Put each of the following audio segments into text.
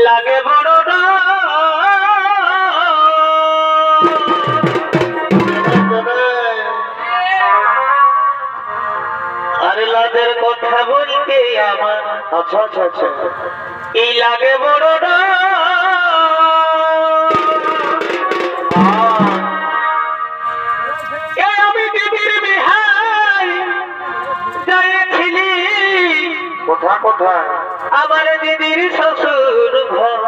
লাগে বড় আরে লাদের কথা বলতে আমার আচ্ছা আচ্ছা আচ্ছা এই লাগে বড় আমি দিদির বিহাই যাইছিলি কোথায় কোথায় আমার দিদির শ্বশুর ঘর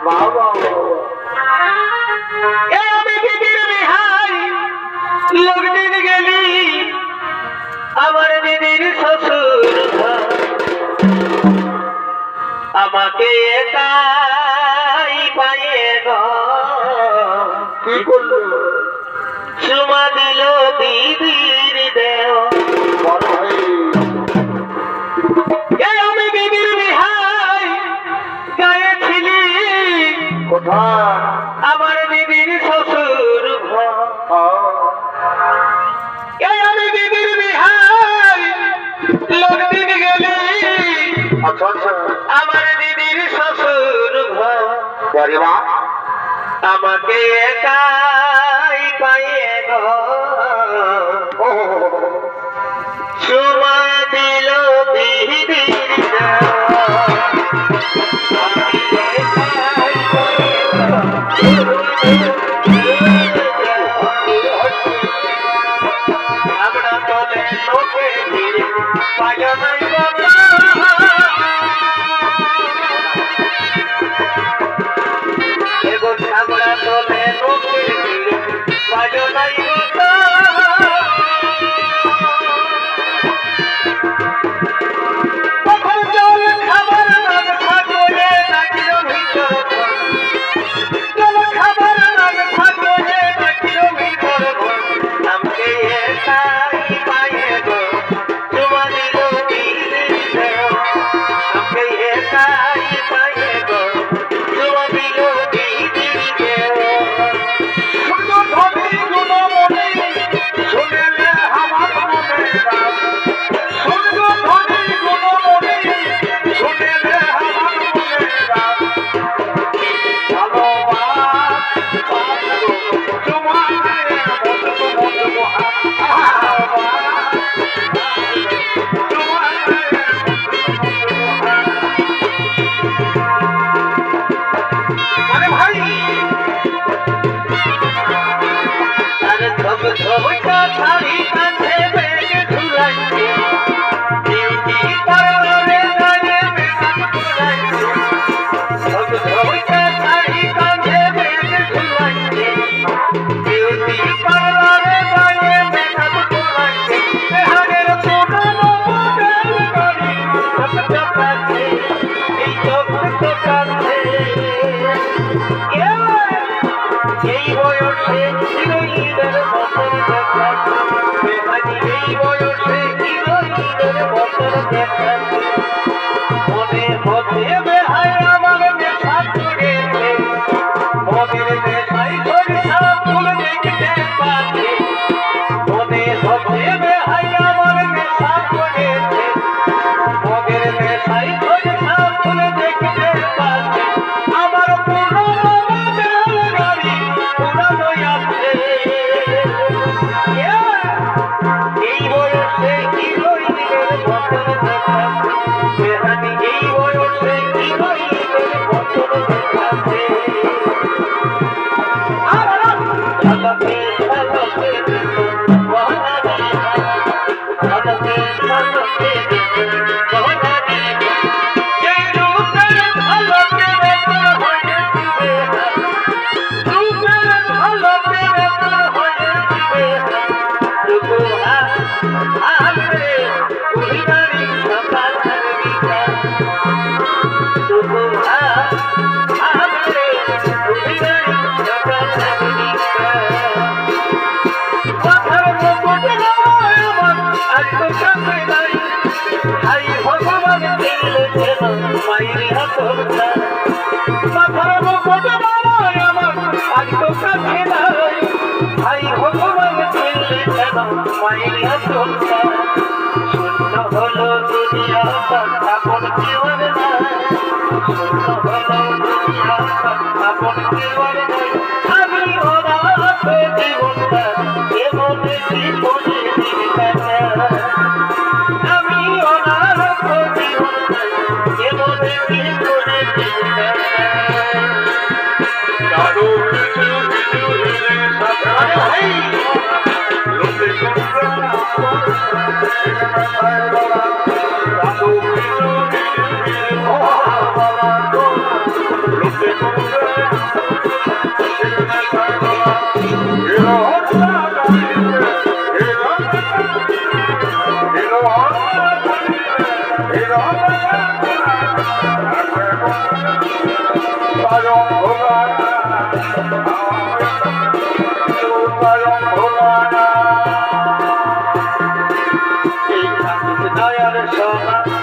বাবা আমি দিদির বিহাই লগদিন গেলি আমার দিদির শ্বশুর ঘর আমাকে একাই পায়ে কি করলো চুমা দিল দিদির দেও আমি দিদির বিহাই গায়েছিলি কোথায় আমার দিদির শ্বশুর ঘর আমি দিদির বিহাই লগদিন গেলি আমার দিদির শ্বশুর ঘর আমাকে একাই পাইয়ে চুমা দিল দিদির আমরা তোলে লোকে পায় নাই আমরা তোলে লোকে পায় নাই দুনিয়া আপন কেউ আর নাই শূন্য হলো দুনিয়া আপন কেউ আর নাই আমি অনাথ জীবনটা এমনে কি করে দিবে আমি অনাথ জীবনটা এমনে কি করে দিবে কারো কিছু কিছু সাধারণ ভাই লোকে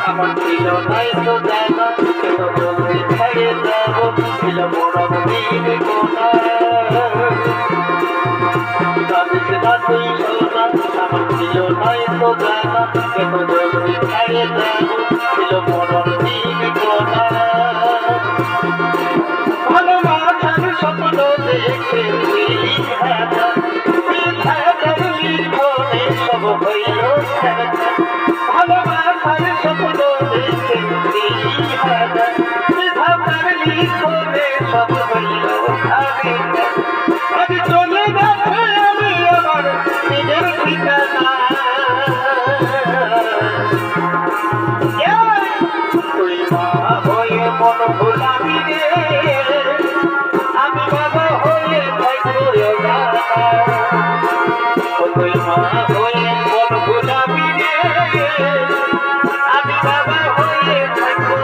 আমার ছিল নাই তো জানা কেন জলদি ছেড়ে যাব ছিল মরম দিন কোনা জানিস না তুই সোনা আমার ছিল নাই তো জানা কেন জলদি ছেড়ে যাব ছিল মরম দিন কোনা ভালোবাসার স্বপ্ন দেখে লিখনে সব হইল ভালোবাসার স্বপ্ন দেখে লিখনে সব হইল আমি চলে গেছে আমি আমার নিজের ঠিকানা তুই মা হয়ে মন ভোলাবি রে আমি বাবা হয়ে থাকবো তুই মা হয়ে মন ভোলাবি রে আমি বাবা হয়ে থাকবো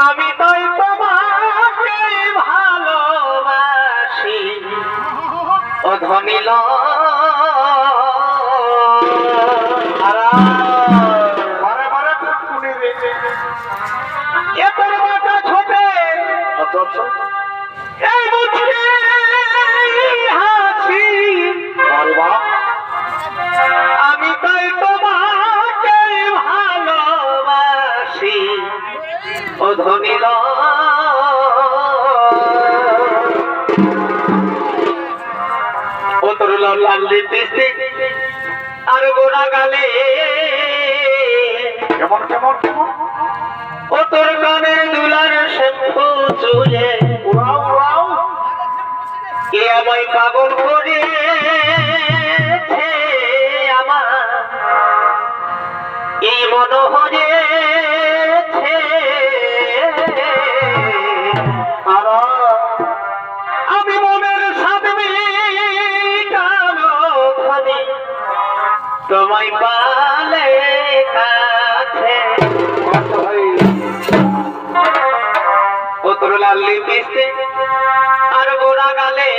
আমি তাই তোমাকে ভালোবাসি ও ধনিল আমি তাই তোমাকে ভালোবাসি ও ধনিল ও তোর লাল লিপস্টিক আর গোড়া গালে কেমন কেমন কেমন ও তোর কানের দুলার শ্যাম্পু চুলে উড়াও উড়াও কে আমায় পাগল করে আমার এই মনোহরে আমি মনের সাধবি কালো খানি তোমায় পালে কাছে ও তোর লাল লিপস্টিক আর গোড়া গালে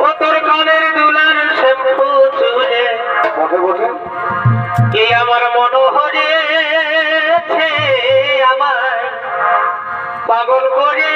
ও তোর কানের দুলার শ্যাম্পু চুলে বসে বসে কে আমার মনোহরে আমার পাগল করে